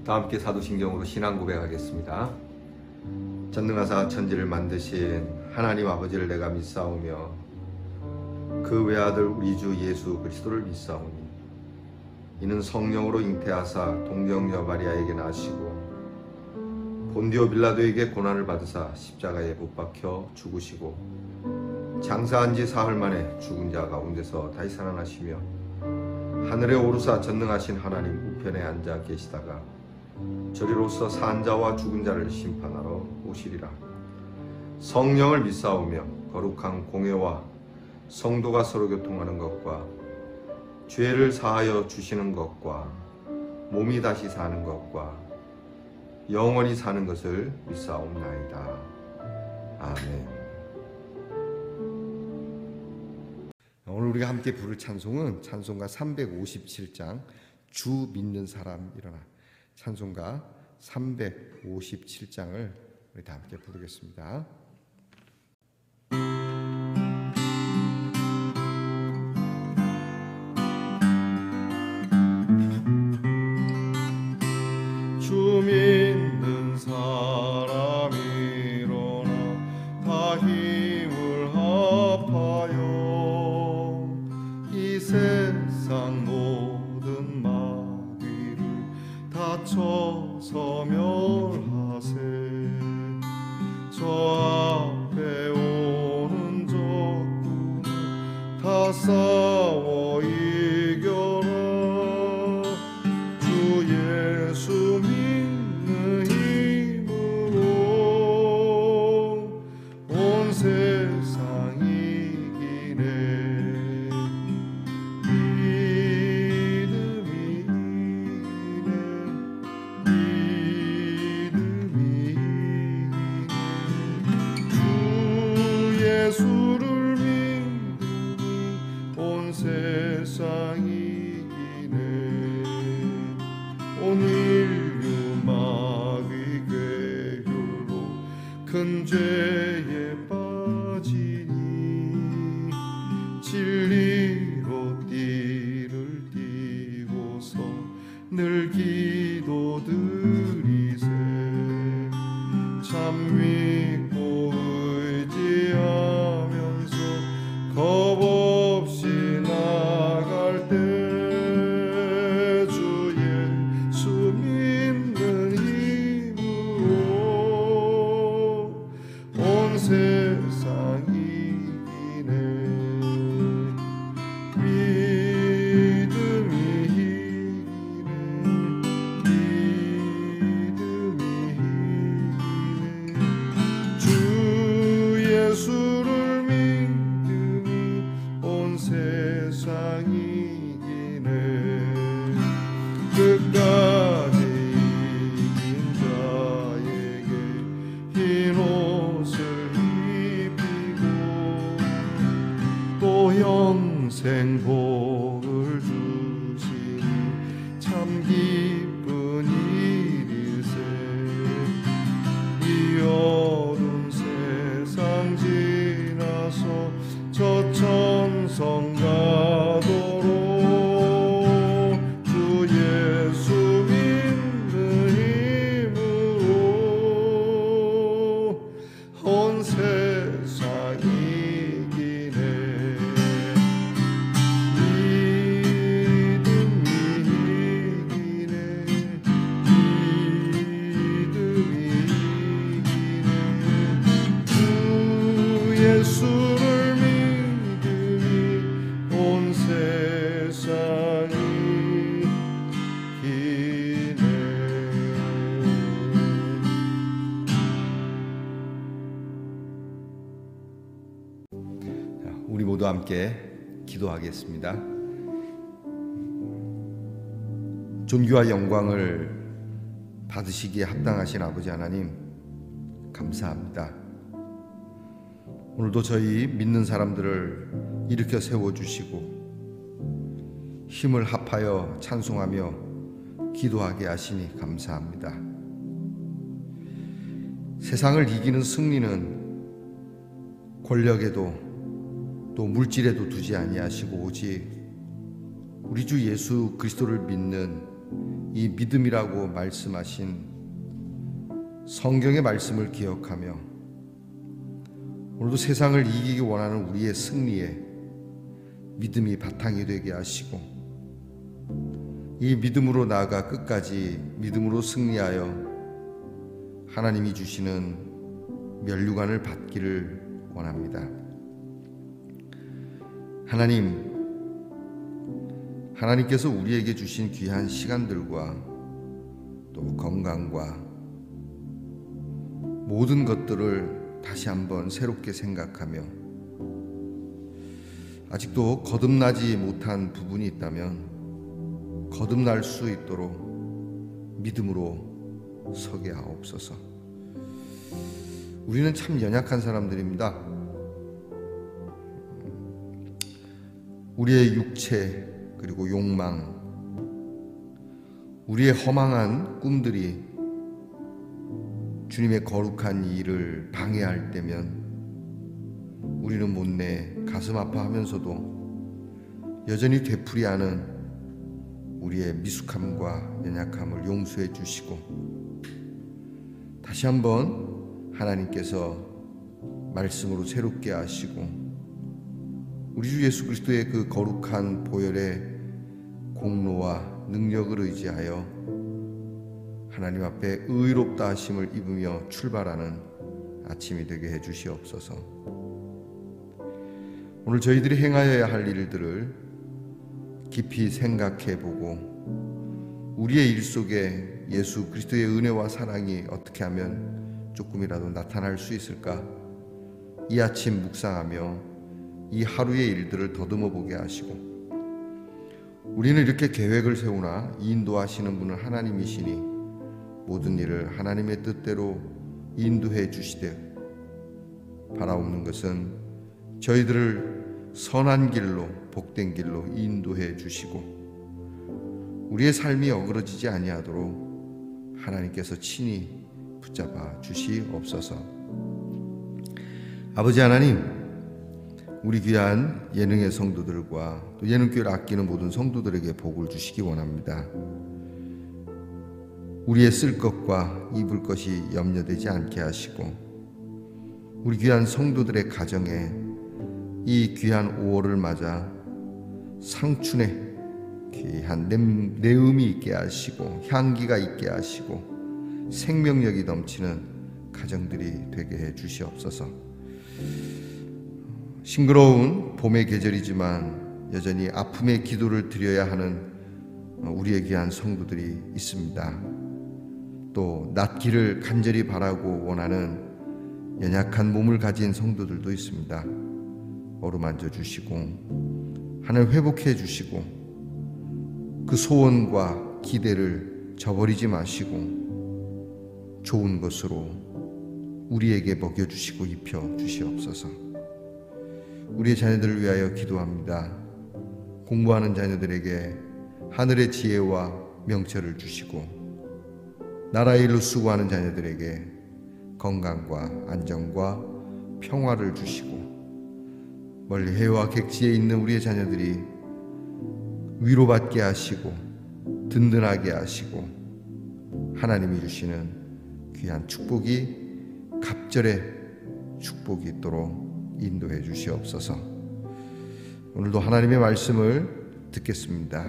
다 함께 사도신경으로 신앙 고백하겠습니다. 전능하사 천지를 만드신 하나님 아버지를 내가 믿사오며 그 외아들 우리 주 예수 그리스도를 믿사오니 이는 성령으로 잉태하사 동정녀 마리아에게 나시고 본디오 빌라도에게 고난을 받으사 십자가에 못 박혀 죽으시고 장사한 지 사흘 만에 죽은 자 가운데서 다시 살아나시며 하늘에 오르사 전능하신 하나님 우편에 앉아 계시다가 저리로서 산 자와 죽은 자를 심판하러 오시리라. 성령을 믿사오며 거룩한 공회와 성도가 서로 교통하는 것과 죄를 사하여 주시는 것과 몸이 다시 사는 것과 영원히 사는 것을 믿사옵나이다. 아멘. 오늘 우리가 함께 부를 찬송은 찬송가 357장 주 믿는 사람 일어나, 찬송가 357장을 우리 다 함께 부르겠습니다. 주 믿는 사람 일어나 다 힘을 합하여 이 세상 모든 마귀를 다쳐서 멸하세. 저 앞에 오는 적군을 다 싸워 이겨라. 주 예수 믿는 힘으로 온 세상 이기네. 예수를 믿으니 온 세상 이기네. 온 인류 마귀 괴율로 큰 죄에 빠지니 진리로 띠를 띠고서 늘 기도드리세. 참 믿고 의지하면서 겁 없이 나갈 때 주 예수 믿는 힘으로 온 세상 이기네. 믿음이 이기네. 믿음이 이기네. 주 예수를 믿으니 온 세상 이기네. 끝까지 이긴 자에게 흰 옷을 입히고 또 영생 복을 주시니 참 기쁜 일일세. 이 어두운 세상 지나서 저 천성 가도록 주 예수 믿는 힘으로 온 세상 이기네. 믿음이 이기네. 믿음이 이기네. 주 예수를 믿으니 온 세상이 이기네. 우리 모두 함께 기도하겠습니다. 존귀와 영광을 받으시기에 합당하신 아버지 하나님, 감사합니다. 오늘도 저희 믿는 사람들을 일으켜 세워주시고 힘을 합하여 찬송하며 기도하게 하시니 감사합니다. 세상을 이기는 승리는 권력에도 또 물질에도 두지 아니하시고 오직 우리 주 예수 그리스도를 믿는 이 믿음이라고 말씀하신 성경의 말씀을 기억하며 오늘도 세상을 이기기 원하는 우리의 승리에 믿음이 바탕이 되게 하시고 이 믿음으로 나아가 끝까지 믿음으로 승리하여 하나님이 주시는 면류관을 받기를 원합니다. 하나님께서 우리에게 주신 귀한 시간들과 또 건강과 모든 것들을 다시 한번 새롭게 생각하며 아직도 거듭나지 못한 부분이 있다면 거듭날 수 있도록 믿음으로 서게 하옵소서. 우리는 참 연약한 사람들입니다. 우리의 육체 그리고 욕망, 우리의 허망한 꿈들이 주님의 거룩한 일을 방해할 때면 우리는 못내 가슴 아파하면서도 여전히 되풀이하는 우리의 미숙함과 연약함을 용서해 주시고 다시 한번 하나님께서 말씀으로 새롭게 하시고 우리 주 예수 그리스도의 그 거룩한 보혈의 공로와 능력을 의지하여 하나님 앞에 의롭다 하심을 입으며 출발하는 아침이 되게 해 주시옵소서. 오늘 저희들이 행하여야 할 일들을 깊이 생각해 보고 우리의 일 속에 예수 그리스도의 은혜와 사랑이 어떻게 하면 조금이라도 나타날 수 있을까? 이 아침 묵상하며 이 하루의 일들을 더듬어 보게 하시고 우리는 이렇게 계획을 세우나 인도하시는 분은 하나님이시니 모든 일을 하나님의 뜻대로 인도해 주시되 바라옵는 것은 저희들을 선한 길로 복된 길로 인도해 주시고 우리의 삶이 어그러지지 아니하도록 하나님께서 친히 붙잡아 주시옵소서. 아버지 하나님, 우리 귀한 예능의 성도들과 또 예능교회를 아끼는 모든 성도들에게 복을 주시기 원합니다. 우리의 쓸 것과 입을 것이 염려되지 않게 하시고 우리 귀한 성도들의 가정에 이 귀한 5월을 맞아 상춘의 귀한 내음이 있게 하시고 향기가 있게 하시고 생명력이 넘치는 가정들이 되게 해 주시옵소서. 싱그러운 봄의 계절이지만 여전히 아픔의 기도를 드려야 하는 우리의 귀한 성도들이 있습니다. 또 낫기를 간절히 바라고 원하는 연약한 몸을 가진 성도들도 있습니다. 어루만져 주시고 하늘 회복해 주시고 그 소원과 기대를 저버리지 마시고 좋은 것으로 우리에게 먹여주시고 입혀주시옵소서. 우리의 자녀들을 위하여 기도합니다. 공부하는 자녀들에게 하늘의 지혜와 명철을 주시고 나라의 일로 수고하는 자녀들에게 건강과 안정과 평화를 주시고 멀리 해외와 객지에 있는 우리의 자녀들이 위로받게 하시고 든든하게 하시고 하나님이 주시는 귀한 축복이 갑절의 축복이 있도록 인도해 주시옵소서. 오늘도 하나님의 말씀을 듣겠습니다.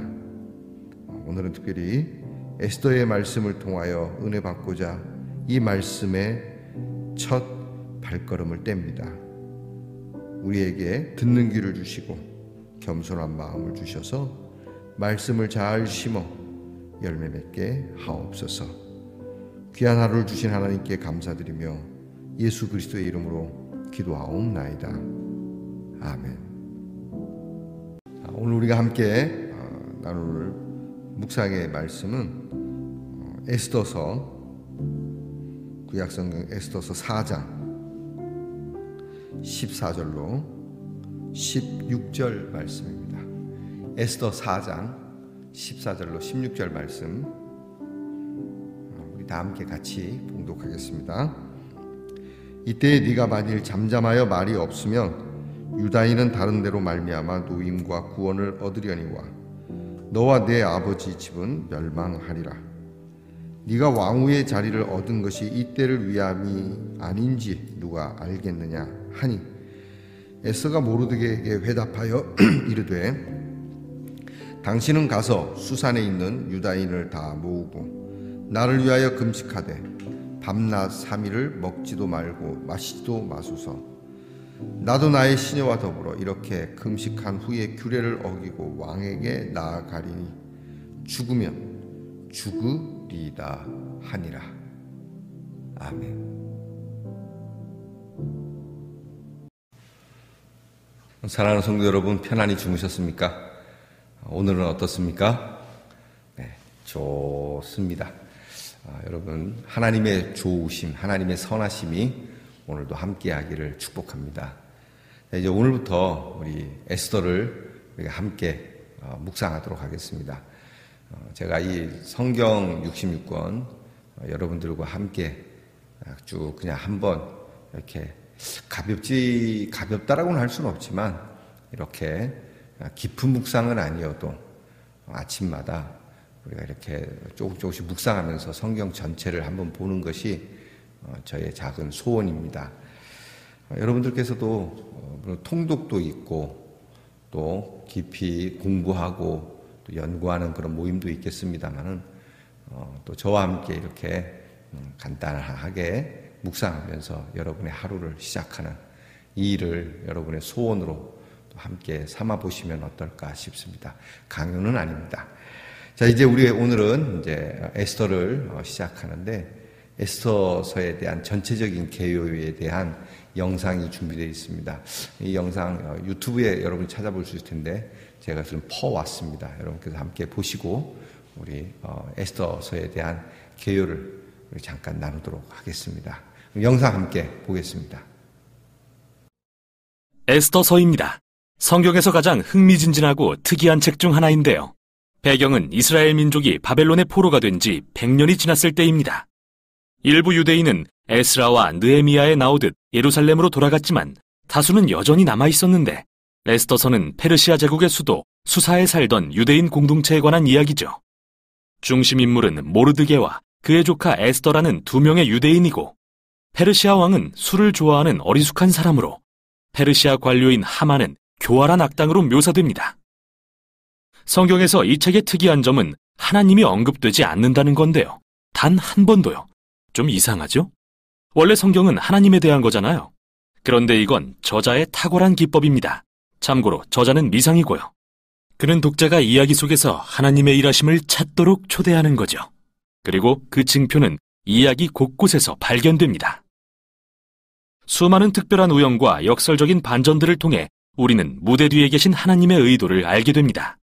오늘은 특별히 에스더의 말씀을 통하여 은혜 받고자 이 말씀의 첫 발걸음을 뗍니다. 우리에게 듣는 귀를 주시고 겸손한 마음을 주셔서 말씀을 잘 심어 열매 맺게 하옵소서. 귀한 하루를 주신 하나님께 감사드리며 예수 그리스도의 이름으로 기도하옵나이다. 아멘. 오늘 우리가 함께 나눌 묵상의 말씀은 에스더서 구약성경 에스더서 4장 14절로 16절 말씀입니다. 에스더 4장 14절로 16절 말씀 우리 다 함께 같이 봉독하겠습니다. 이때 네가 만일 잠잠하여 말이 없으면 유다인은 다른 데로 말미암아 노임과 구원을 얻으려니와 너와 내 아버지 집은 멸망하리라. 네가 왕후의 자리를 얻은 것이 이때를 위함이 아닌지 누가 알겠느냐 하니 에스더가 모르드게에게 회답하여 이르되 당신은 가서 수산에 있는 유다인을 다 모으고 나를 위하여 금식하되 밤낮 3일을 먹지도 말고 마시지도 마소서. 나도 나의 시녀와 더불어 이렇게 금식한 후에 규례를 어기고 왕에게 나아가리니 죽으면 죽으리이다 하니라. 아멘. 사랑하는 성도 여러분, 편안히 주무셨습니까? 오늘은 어떻습니까? 네, 좋습니다. 여러분, 하나님의 좋으심, 하나님의 선하심이 오늘도 함께하기를 축복합니다. 이제 오늘부터 우리 에스더를 우리가 함께 묵상하도록 하겠습니다. 제가 이 성경 66권 여러분들과 함께 쭉 그냥 한번 이렇게 가볍다라고는 할 수는 없지만 이렇게 깊은 묵상은 아니어도 아침마다 우리가 이렇게 조금씩 묵상하면서 성경 전체를 한번 보는 것이 저의 작은 소원입니다. 여러분들께서도 물론 통독도 있고 또 깊이 공부하고 또 연구하는 그런 모임도 있겠습니다만은 또 저와 함께 이렇게 간단하게 묵상하면서 여러분의 하루를 시작하는 이 일을 여러분의 소원으로 또 함께 삼아 보시면 어떨까 싶습니다. 강요는 아닙니다. 자, 이제 오늘은 이제 에스더를 시작하는데 에스더서에 대한 전체적인 개요에 대한 영상이 준비되어 있습니다. 이 영상 유튜브에 여러분이 찾아볼 수 있을 텐데 제가 좀 퍼왔습니다. 여러분께서 함께 보시고 우리 에스더서에 대한 개요를 우리 잠깐 나누도록 하겠습니다. 영상 함께 보겠습니다. 에스더서입니다. 성경에서 가장 흥미진진하고 특이한 책 중 하나인데요. 배경은 이스라엘 민족이 바벨론의 포로가 된 지 100년이 지났을 때입니다. 일부 유대인은 에스라와 느헤미야에 나오듯 예루살렘으로 돌아갔지만 다수는 여전히 남아있었는데 에스더서는 페르시아 제국의 수도 수사에 살던 유대인 공동체에 관한 이야기죠. 중심 인물은 모르드게와 그의 조카 에스더라는 두 명의 유대인이고 페르시아 왕은 술을 좋아하는 어리숙한 사람으로 페르시아 관료인 하만은 교활한 악당으로 묘사됩니다. 성경에서 이 책의 특이한 점은 하나님이 언급되지 않는다는 건데요. 단 한 번도요. 좀 이상하죠? 원래 성경은 하나님에 대한 거잖아요. 그런데 이건 저자의 탁월한 기법입니다. 참고로 저자는 미상이고요. 그는 독자가 이야기 속에서 하나님의 일하심을 찾도록 초대하는 거죠. 그리고 그 징표는 이야기 곳곳에서 발견됩니다. 수많은 특별한 우연과 역설적인 반전들을 통해 우리는 무대 뒤에 계신 하나님의 의도를 알게 됩니다.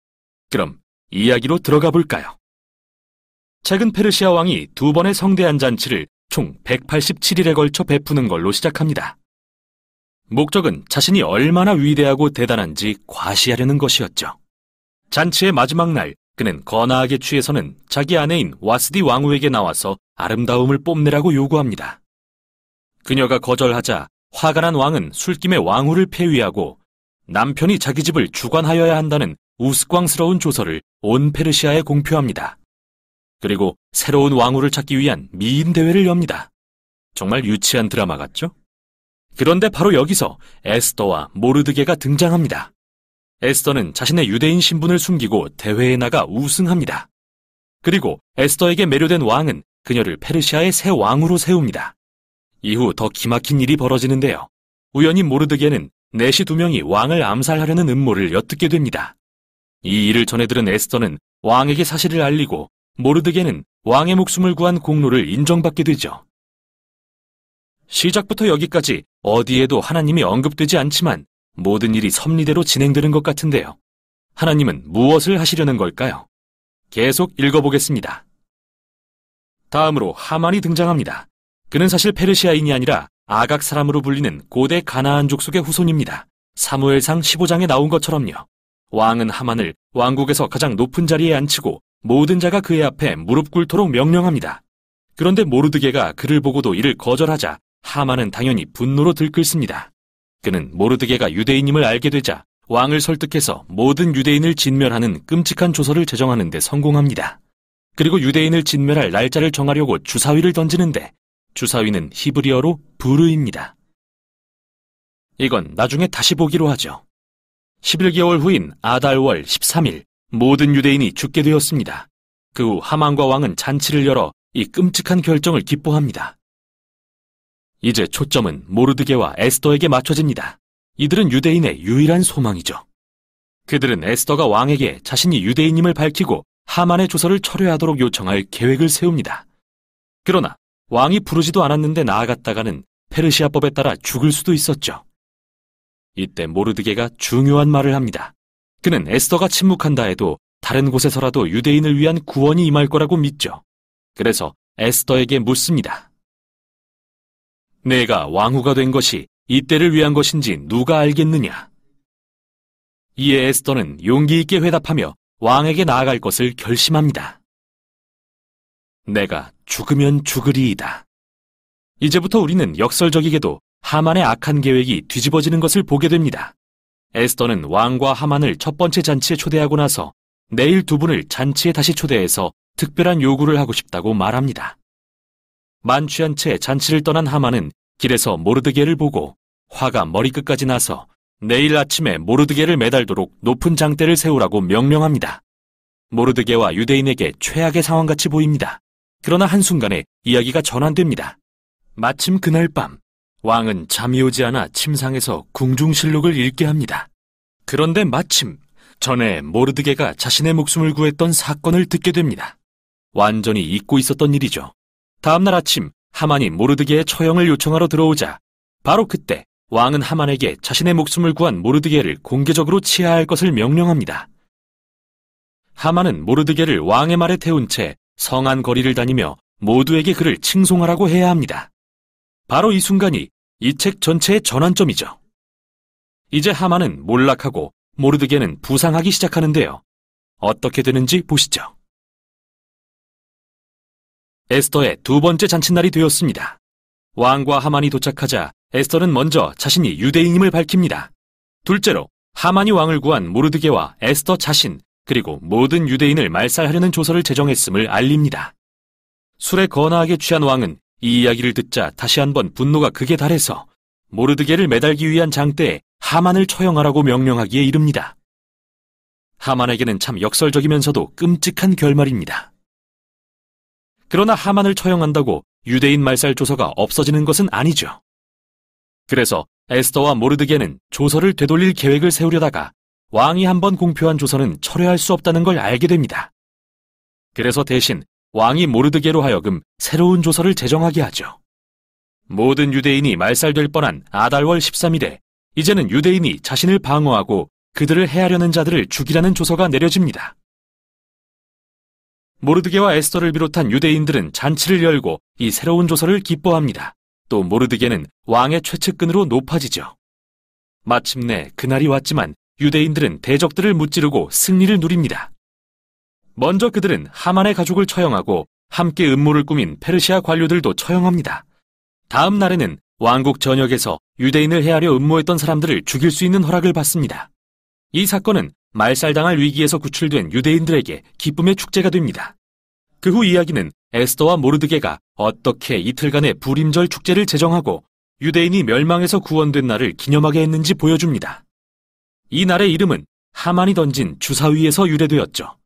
그럼 이야기로 들어가 볼까요? 책은 페르시아 왕이 두 번의 성대한 잔치를 총 187일에 걸쳐 베푸는 걸로 시작합니다. 목적은 자신이 얼마나 위대하고 대단한지 과시하려는 것이었죠. 잔치의 마지막 날, 그는 거나하게 취해서는 자기 아내인 와스디 왕후에게 나와서 아름다움을 뽐내라고 요구합니다. 그녀가 거절하자 화가 난 왕은 술김에 왕후를 폐위하고 남편이 자기 집을 주관하여야 한다는 우스꽝스러운 조서를 온 페르시아에 공표합니다. 그리고 새로운 왕후를 찾기 위한 미인 대회를 엽니다. 정말 유치한 드라마 같죠? 그런데 바로 여기서 에스더와 모르드게가 등장합니다. 에스더는 자신의 유대인 신분을 숨기고 대회에 나가 우승합니다. 그리고 에스더에게 매료된 왕은 그녀를 페르시아의 새 왕으로 세웁니다. 이후 더 기막힌 일이 벌어지는데요. 우연히 모르드게는 내시 두 명이 왕을 암살하려는 음모를 엿듣게 됩니다. 이 일을 전해 들은 에스더는 왕에게 사실을 알리고 모르드게는 왕의 목숨을 구한 공로를 인정받게 되죠. 시작부터 여기까지 어디에도 하나님이 언급되지 않지만 모든 일이 섭리대로 진행되는 것 같은데요. 하나님은 무엇을 하시려는 걸까요? 계속 읽어보겠습니다. 다음으로 하만이 등장합니다. 그는 사실 페르시아인이 아니라 아각 사람으로 불리는 고대 가나안 족속의 후손입니다. 사무엘상 15장에 나온 것처럼요. 왕은 하만을 왕국에서 가장 높은 자리에 앉히고 모든 자가 그의 앞에 무릎 꿇도록 명령합니다. 그런데 모르드게가 그를 보고도 이를 거절하자 하만은 당연히 분노로 들끓습니다. 그는 모르드게가 유대인임을 알게 되자 왕을 설득해서 모든 유대인을 진멸하는 끔찍한 조서를 제정하는 데 성공합니다. 그리고 유대인을 진멸할 날짜를 정하려고 주사위를 던지는데 주사위는 히브리어로 부르입니다. 이건 나중에 다시 보기로 하죠. 11개월 후인 아달월 13일 모든 유대인이 죽게 되었습니다. 그 후 하만과 왕은 잔치를 열어 이 끔찍한 결정을 기뻐합니다. 이제 초점은 모르드게와 에스더에게 맞춰집니다. 이들은 유대인의 유일한 소망이죠. 그들은 에스더가 왕에게 자신이 유대인임을 밝히고 하만의 조서를 철회하도록 요청할 계획을 세웁니다. 그러나 왕이 부르지도 않았는데 나아갔다가는 페르시아법에 따라 죽을 수도 있었죠. 이때 모르드게가 중요한 말을 합니다. 그는 에스더가 침묵한다 해도 다른 곳에서라도 유대인을 위한 구원이 임할 거라고 믿죠. 그래서 에스더에게 묻습니다. 내가 왕후가 된 것이 이때를 위한 것인지 누가 알겠느냐? 이에 에스더는 용기 있게 회답하며 왕에게 나아갈 것을 결심합니다. 내가 죽으면 죽으리이다. 이제부터 우리는 역설적이게도 하만의 악한 계획이 뒤집어지는 것을 보게 됩니다. 에스더는 왕과 하만을 첫 번째 잔치에 초대하고 나서 내일 두 분을 잔치에 다시 초대해서 특별한 요구를 하고 싶다고 말합니다. 만취한 채 잔치를 떠난 하만은 길에서 모르드게를 보고 화가 머리끝까지 나서 내일 아침에 모르드게를 매달도록 높은 장대를 세우라고 명령합니다. 모르드게와 유대인에게 최악의 상황같이 보입니다. 그러나 한순간에 이야기가 전환됩니다. 마침 그날 밤 왕은 잠이 오지 않아 침상에서 궁중실록을 읽게 합니다. 그런데 마침 전에 모르드게가 자신의 목숨을 구했던 사건을 듣게 됩니다. 완전히 잊고 있었던 일이죠. 다음날 아침 하만이 모르드게의 처형을 요청하러 들어오자 바로 그때 왕은 하만에게 자신의 목숨을 구한 모르드게를 공개적으로 치하할 것을 명령합니다. 하만은 모르드게를 왕의 말에 태운 채 성안 거리를 다니며 모두에게 그를 칭송하라고 해야 합니다. 바로 이 순간이 이 책 전체의 전환점이죠. 이제 하만은 몰락하고 모르드게는 부상하기 시작하는데요. 어떻게 되는지 보시죠. 에스더의 두 번째 잔칫날이 되었습니다. 왕과 하만이 도착하자 에스더는 먼저 자신이 유대인임을 밝힙니다. 둘째로 하만이 왕을 구한 모르드게와 에스더 자신 그리고 모든 유대인을 말살하려는 조서를 제정했음을 알립니다. 술에 거나하게 취한 왕은 이 이야기를 듣자 다시 한번 분노가 극에 달해서 모르드게를 매달기 위한 장대에 하만을 처형하라고 명령하기에 이릅니다. 하만에게는 참 역설적이면서도 끔찍한 결말입니다. 그러나 하만을 처형한다고 유대인 말살 조서가 없어지는 것은 아니죠. 그래서 에스더와 모르드게는 조서를 되돌릴 계획을 세우려다가 왕이 한번 공표한 조서는 철회할 수 없다는 걸 알게 됩니다. 그래서 대신 왕이 모르드게로 하여금 새로운 조서를 제정하게 하죠. 모든 유대인이 말살될 뻔한 아달월 13일에 이제는 유대인이 자신을 방어하고 그들을 해하려는 자들을 죽이라는 조서가 내려집니다. 모르드게와 에스더를 비롯한 유대인들은 잔치를 열고 이 새로운 조서를 기뻐합니다. 또 모르드게는 왕의 최측근으로 높아지죠. 마침내 그날이 왔지만 유대인들은 대적들을 무찌르고 승리를 누립니다. 먼저 그들은 하만의 가족을 처형하고 함께 음모를 꾸민 페르시아 관료들도 처형합니다. 다음 날에는 왕국 전역에서 유대인을 해하려 음모했던 사람들을 죽일 수 있는 허락을 받습니다. 이 사건은 말살당할 위기에서 구출된 유대인들에게 기쁨의 축제가 됩니다. 그 후 이야기는 에스더와 모르드게가 어떻게 이틀간의 불임절 축제를 제정하고 유대인이 멸망에서 구원된 날을 기념하게 했는지 보여줍니다. 이 날의 이름은 하만이 던진 주사위에서 유래되었죠.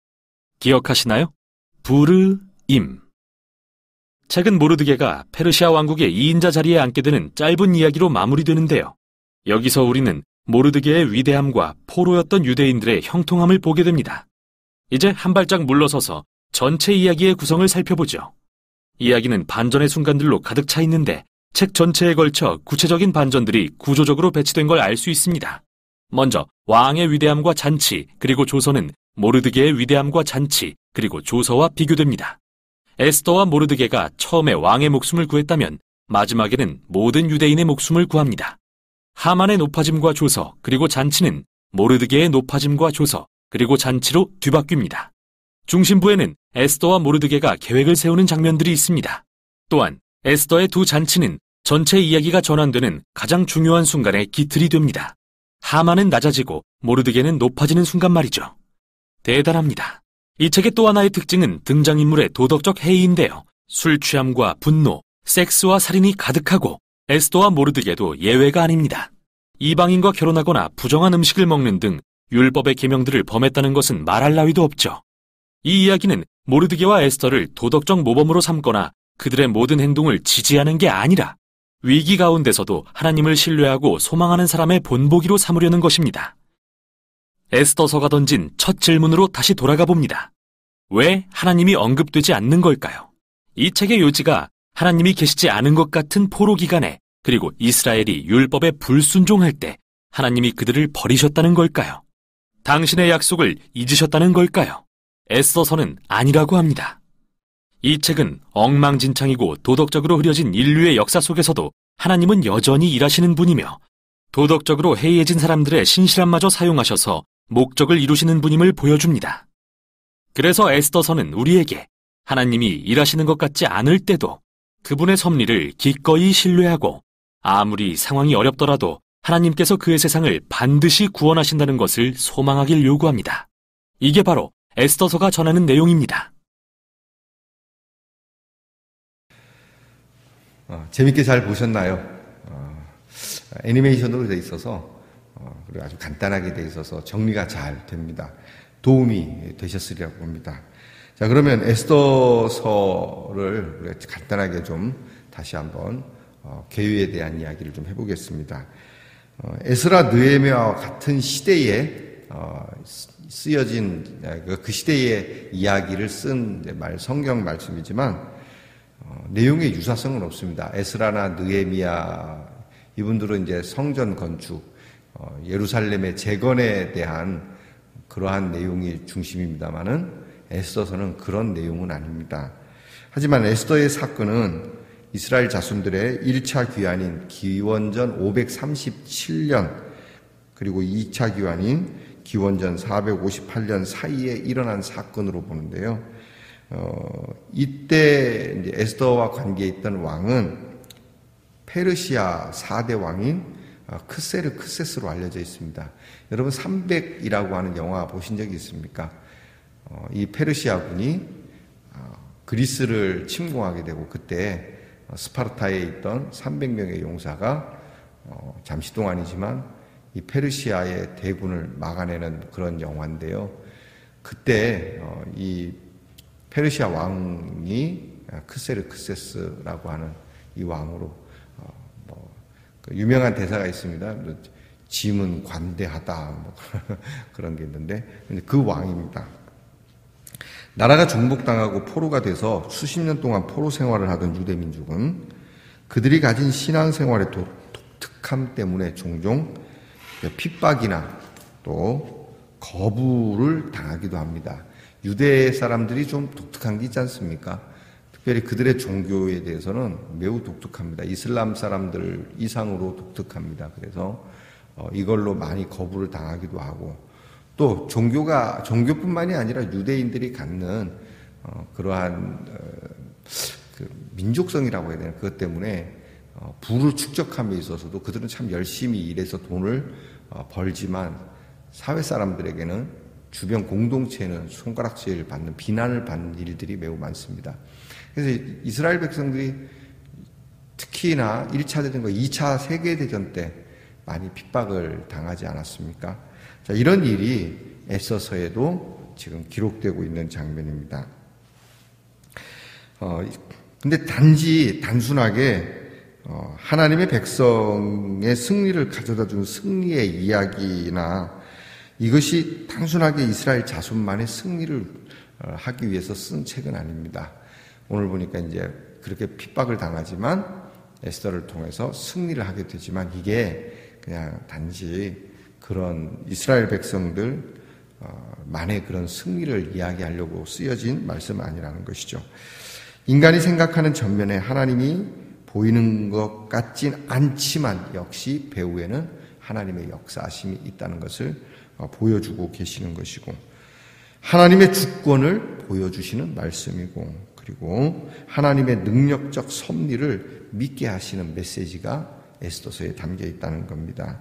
기억하시나요? 부르임. 책은 모르드게가 페르시아 왕국의 2인자 자리에 앉게 되는 짧은 이야기로 마무리되는데요. 여기서 우리는 모르드게의 위대함과 포로였던 유대인들의 형통함을 보게 됩니다. 이제 한 발짝 물러서서 전체 이야기의 구성을 살펴보죠. 이야기는 반전의 순간들로 가득 차 있는데 책 전체에 걸쳐 구체적인 반전들이 구조적으로 배치된 걸 알 수 있습니다. 먼저 왕의 위대함과 잔치 그리고 조서는 모르드게의 위대함과 잔치 그리고 조서와 비교됩니다. 에스더와 모르드게가 처음에 왕의 목숨을 구했다면 마지막에는 모든 유대인의 목숨을 구합니다. 하만의 높아짐과 조서 그리고 잔치는 모르드게의 높아짐과 조서 그리고 잔치로 뒤바뀝니다. 중심부에는 에스더와 모르드게가 계획을 세우는 장면들이 있습니다. 또한 에스더의 두 잔치는 전체 이야기가 전환되는 가장 중요한 순간에 기틀이 됩니다. 하만은 낮아지고 모르드게는 높아지는 순간 말이죠. 대단합니다. 이 책의 또 하나의 특징은 등장인물의 도덕적 해이인데요. 술 취함과 분노, 섹스와 살인이 가득하고 에스더와 모르드게도 예외가 아닙니다. 이방인과 결혼하거나 부정한 음식을 먹는 등 율법의 계명들을 범했다는 것은 말할 나위도 없죠. 이 이야기는 모르드게와 에스더를 도덕적 모범으로 삼거나 그들의 모든 행동을 지지하는 게 아니라 위기 가운데서도 하나님을 신뢰하고 소망하는 사람의 본보기로 삼으려는 것입니다. 에스더서가 던진 첫 질문으로 다시 돌아가 봅니다. 왜 하나님이 언급되지 않는 걸까요? 이 책의 요지가 하나님이 계시지 않은 것 같은 포로 기간에 그리고 이스라엘이 율법에 불순종할 때 하나님이 그들을 버리셨다는 걸까요? 당신의 약속을 잊으셨다는 걸까요? 에스더서는 아니라고 합니다. 이 책은 엉망진창이고 도덕적으로 흐려진 인류의 역사 속에서도 하나님은 여전히 일하시는 분이며 도덕적으로 해이해진 사람들의 신실함마저 사용하셔서 목적을 이루시는 분임을 보여줍니다. 그래서 에스더서는 우리에게 하나님이 일하시는 것 같지 않을 때도 그분의 섭리를 기꺼이 신뢰하고 아무리 상황이 어렵더라도 하나님께서 그의 세상을 반드시 구원하신다는 것을 소망하길 요구합니다. 이게 바로 에스더서가 전하는 내용입니다. 재밌게 잘 보셨나요? 애니메이션으로 되어 있어서 그리고 아주 간단하게 되어 있어서 정리가 잘 됩니다. 도움이 되셨으리라고 봅니다. 자, 그러면 에스더서를 우리가 간단하게 좀 다시 한번 계유에 대한 이야기를 좀 해보겠습니다. 에스라 느헤미야와 같은 시대에 쓰여진 그 시대의 이야기를 쓴 성경 말씀이지만 내용의 유사성은 없습니다. 에스라나 느헤미야 이분들은 이제 성전 건축, 예루살렘의 재건에 대한 그러한 내용이 중심입니다만은 에스더서는 그런 내용은 아닙니다. 하지만 에스더의 사건은 이스라엘 자손들의 1차 귀환인 기원전 537년 그리고 2차 귀환인 기원전 458년 사이에 일어난 사건으로 보는데요. 이때 이제 에스더와 관계에 있던 왕은 페르시아 4대 왕인 크세르크세스로 알려져 있습니다. 여러분 300이라고 하는 영화 보신 적이 있습니까? 이 페르시아군이 그리스를 침공하게 되고 그때 스파르타에 있던 300명의 용사가 잠시 동안이지만 이 페르시아의 대군을 막아내는 그런 영화인데요. 그때 이 페르시아 왕이 크세르크세스라고 하는 이 왕으로 유명한 대사가 있습니다. 짐은 관대하다 그런 게 있는데 그 왕입니다. 나라가 정복당하고 포로가 돼서 수십 년 동안 포로 생활을 하던 유대 민족은 그들이 가진 신앙생활의 독특함 때문에 종종 핍박이나 또 거부를 당하기도 합니다. 유대 사람들이 좀 독특한 게 있지 않습니까? 특별히 그들의 종교에 대해서는 매우 독특합니다. 이슬람 사람들 이상으로 독특합니다. 그래서 이걸로 많이 거부를 당하기도 하고 또 종교뿐만이 아니라 유대인들이 갖는 그러한 그 민족성이라고 해야 되나 그것 때문에 부를 축적함에 있어서도 그들은 참 열심히 일해서 돈을 벌지만 사회 사람들에게는 주변 공동체는 손가락질 받는 비난을 받는 일들이 매우 많습니다. 그래서 이스라엘 백성들이 특히나 1차 대전과 2차 세계대전 때 많이 핍박을 당하지 않았습니까? 자, 이런 일이 에스더서에도 지금 기록되고 있는 장면입니다. 근데 단순하게 하나님의 백성의 승리를 가져다 준 승리의 이야기나 이것이 단순하게 이스라엘 자손만의 승리를 하기 위해서 쓴 책은 아닙니다. 오늘 보니까 이제 그렇게 핍박을 당하지만 에스더를 통해서 승리를 하게 되지만 이게 그냥 단지 그런 이스라엘 백성들 만의 그런 승리를 이야기하려고 쓰여진 말씀은 아니라는 것이죠. 인간이 생각하는 전면에 하나님이 보이는 것 같진 않지만 역시 배후에는 하나님의 역사하심이 있다는 것을 보여주고 계시는 것이고 하나님의 주권을 보여주시는 말씀이고 그리고 하나님의 능력적 섭리를 믿게 하시는 메시지가 에스더서에 담겨 있다는 겁니다.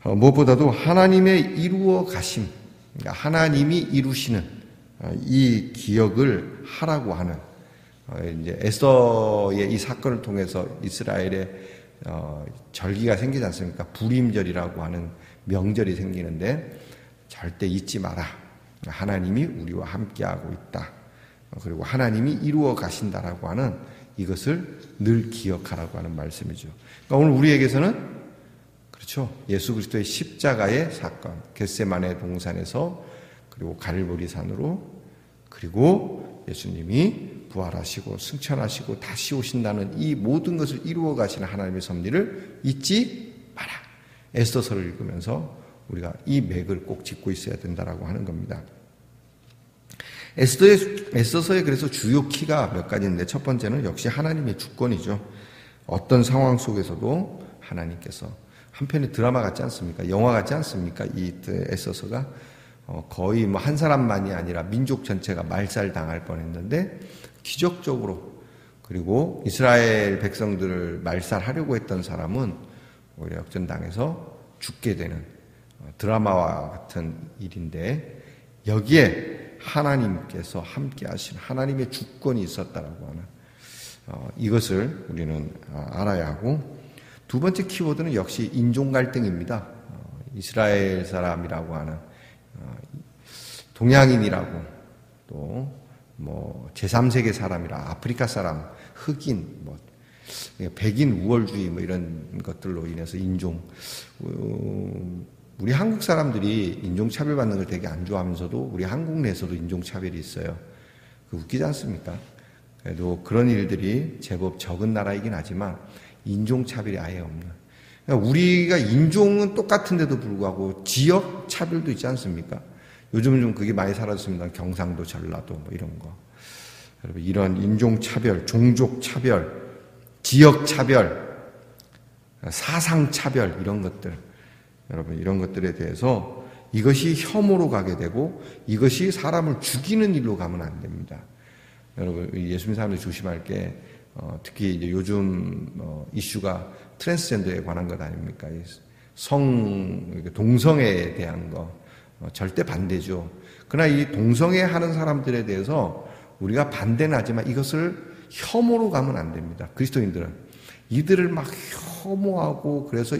무엇보다도 하나님의 이루어 가심, 그러니까 하나님이 이루시는 이 기억을 하라고 하는, 이제 에스더의 이 사건을 통해서 이스라엘의 절기가 생기지 않습니까? 불임절이라고 하는 명절이 생기는데 절대 잊지 마라. 하나님이 우리와 함께하고 있다. 그리고 하나님이 이루어 가신다라고 하는 이것을 늘 기억하라고 하는 말씀이죠. 그러니까 오늘 우리에게서는 그렇죠. 예수 그리스도의 십자가의 사건, 겟세마네 동산에서 그리고 갈보리 산으로, 그리고 예수님이 부활하시고 승천하시고 다시 오신다는 이 모든 것을 이루어 가시는 하나님의 섭리를 잊지 마라. 에스더서를 읽으면서 우리가 이 맥을 꼭 짚고 있어야 된다라고 하는 겁니다. 에스더서의 그래서 주요 키가 몇 가지 있는데, 첫 번째는 역시 하나님의 주권이죠. 어떤 상황 속에서도 하나님께서, 한편의 드라마 같지 않습니까? 영화 같지 않습니까? 이 에스더서가 거의 뭐 한 사람만이 아니라 민족 전체가 말살당할 뻔했는데 기적적으로, 그리고 이스라엘 백성들을 말살하려고 했던 사람은 오히려 역전당해서 죽게 되는 드라마와 같은 일인데, 여기에 하나님께서 함께 하신 하나님의 주권이 있었다라고 하는 이것을 우리는 알아야 하고, 두 번째 키워드는 역시 인종 갈등입니다. 이스라엘 사람이라고 하는 동양인이라고, 또 뭐 제3세계 사람이라, 아프리카 사람, 흑인, 뭐 백인 우월주의 뭐 이런 것들로 인해서 인종, 우리 한국 사람들이 인종차별 받는 걸 되게 안 좋아하면서도 우리 한국 내에서도 인종차별이 있어요. 그 웃기지 않습니까? 그래도 그런 일들이 제법 적은 나라이긴 하지만 인종차별이 아예 없는. 그러니까 우리가 인종은 똑같은데도 불구하고 지역 차별도 있지 않습니까? 요즘은 좀 그게 많이 사라졌습니다. 경상도, 전라도 뭐 이런 거. 여러분, 이런 인종차별, 종족차별, 지역차별, 사상차별, 이런 것들, 여러분, 이런 것들에 대해서 이것이 혐오로 가게 되고 이것이 사람을 죽이는 일로 가면 안 됩니다. 여러분, 예수님 사람들이 조심할 게, 특히 이제 요즘 이슈가 트랜스젠더에 관한 것 아닙니까? 동성애에 대한 거 절대 반대죠. 그러나 이 동성애 하는 사람들에 대해서 우리가 반대는 하지만 이것을 혐오로 가면 안 됩니다. 그리스도인들은 이들을 막 혐오하고, 그래서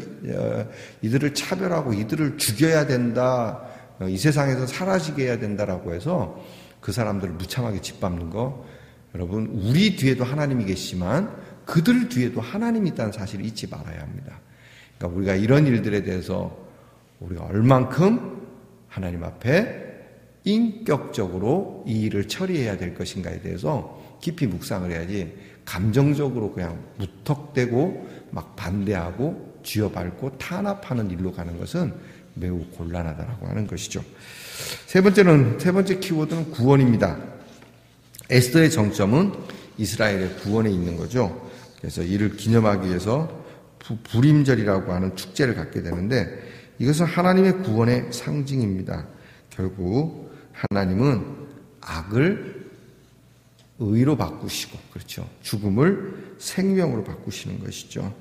이들을 차별하고 이들을 죽여야 된다, 이 세상에서 사라지게 해야 된다라고 해서 그 사람들을 무참하게 짓밟는 거, 여러분, 우리 뒤에도 하나님이 계시지만 그들 뒤에도 하나님이 있다는 사실을 잊지 말아야 합니다. 그러니까 우리가 이런 일들에 대해서 우리가 얼만큼 하나님 앞에 인격적으로 이 일을 처리해야 될 것인가에 대해서 깊이 묵상을 해야지, 감정적으로 그냥 무턱대고 막 반대하고 쥐어밟고 탄압하는 일로 가는 것은 매우 곤란하다라고 하는 것이죠. 세 번째 키워드는 구원입니다. 에스더의 정점은 이스라엘의 구원에 있는 거죠. 그래서 이를 기념하기 위해서 불임절이라고 하는 축제를 갖게 되는데, 이것은 하나님의 구원의 상징입니다. 결국 하나님은 악을 의로 바꾸시고, 그렇죠, 죽음을 생명으로 바꾸시는 것이죠.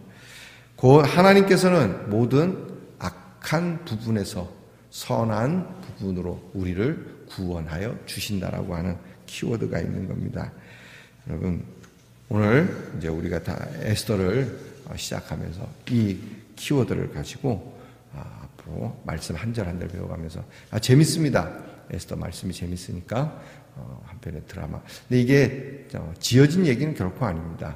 하나님께서는 모든 악한 부분에서 선한 부분으로 우리를 구원하여 주신다라고 하는 키워드가 있는 겁니다. 여러분, 오늘 이제 우리가 다 에스더를 시작하면서 이 키워드를 가지고 앞으로 말씀 한 절 한 절 배워가면서, 재밌습니다. 에스더 말씀이 재밌으니까 한편의 드라마. 근데 이게 지어진 얘기는 결코 아닙니다.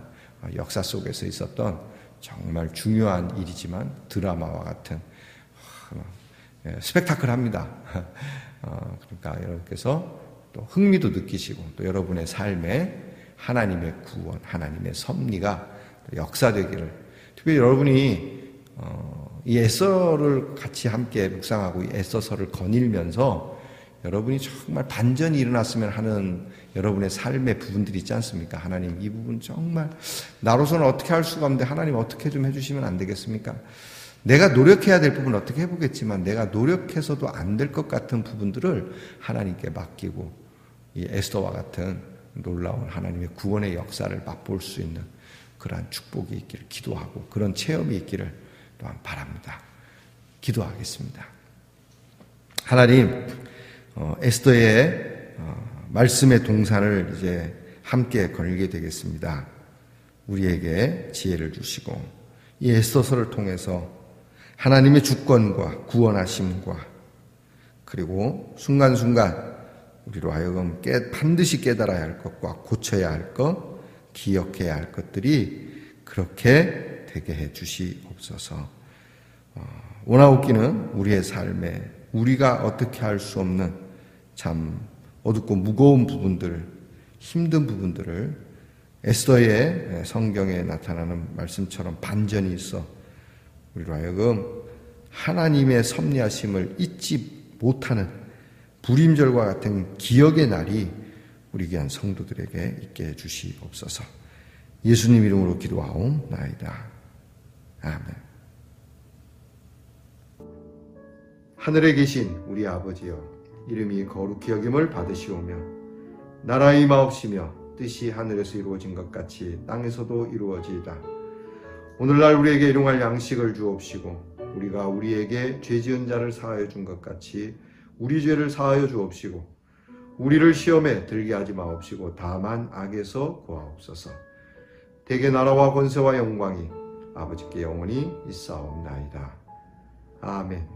역사 속에서 있었던 정말 중요한 일이지만 드라마와 같은 스펙타클합니다. 그러니까 여러분께서 또 흥미도 느끼시고, 또 여러분의 삶에 하나님의 구원, 하나님의 섭리가 역사되기를, 특별히 여러분이 이 에스더를 같이 함께 묵상하고 이 에스더서를 거닐면서 여러분이 정말 반전이 일어났으면 하는 여러분의 삶의 부분들이 있지 않습니까? 하나님, 이 부분 정말 나로서는 어떻게 할 수가 없는데 하나님 어떻게 좀 해주시면 안 되겠습니까? 내가 노력해야 될 부분은 어떻게 해보겠지만 내가 노력해서도 안 될 것 같은 부분들을 하나님께 맡기고, 이 에스더와 같은 놀라운 하나님의 구원의 역사를 맛볼 수 있는 그러한 축복이 있기를 기도하고, 그런 체험이 있기를 또한 바랍니다. 기도하겠습니다. 하나님, 에스더의 말씀의 동산을 이제 함께 걸게 되겠습니다. 우리에게 지혜를 주시고 이 에스더서를 통해서 하나님의 주권과 구원하심과 그리고 순간순간 우리로 하여금 반드시 깨달아야 할 것과 고쳐야 할 것, 기억해야 할 것들이 그렇게 되게 해 주시옵소서. 원하옵기는 우리의 삶에 우리가 어떻게 할 수 없는 참 어둡고 무거운 부분들, 힘든 부분들을 에스더의 성경에 나타나는 말씀처럼 반전이 있어 우리로 하여금 하나님의 섭리하심을 잊지 못하는 불임절과 같은 기억의 날이 우리 귀한 성도들에게 있게 해주시옵소서. 예수님 이름으로 기도하옵나이다. 아멘. 하늘에 계신 우리 아버지여, 이름이 거룩히 여김을 받으시오며 나라의 임하옵시며 뜻이 하늘에서 이루어진 것 같이 땅에서도 이루어지이다. 오늘날 우리에게 일용할 양식을 주옵시고 우리가 우리에게 죄 지은 자를 사하여 준 것 같이 우리 죄를 사하여 주옵시고 우리를 시험에 들게 하지 마옵시고 다만 악에서 구하옵소서. 대개 나라와 권세와 영광이 아버지께 영원히 있사옵나이다. 아멘.